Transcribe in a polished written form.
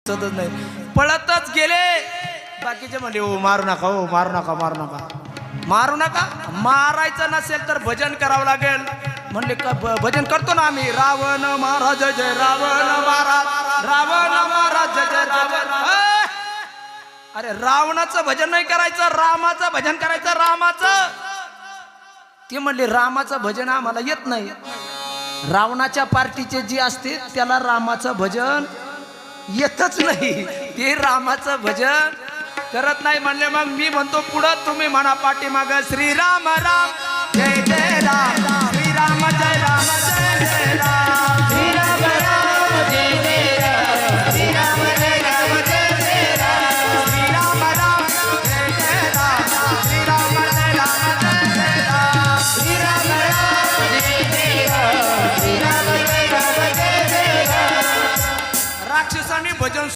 सुचतच नाही, पळतच गेले. बाकीचे म्हणले हो मारू नका, हो मारू नका, मारू नका, मारू नका. मारायचं नसेल तर भजन करावं लागेल. म्हणले का भजन करतो ना आम्ही. रावण महाराज जय रावण महाराज, रावण महाराज जय रावण. अरे रावणाचं भजन नाही करायचं, रामाचं भजन करायचं, रामाचं. ते म्हणले रामाचं भजन आम्हाला येत नाही. रावणाच्या पार्टीचे जे असते त्याला रामाचं भजन येतच नाही, ते रामाचं भजन करत नाही. म्हणले मग मी म्हणतो पुढं, तुम्ही म्हणा पाठीमाग श्रीराम राम जय जय राम, श्रीराम जय राम जय जय राम.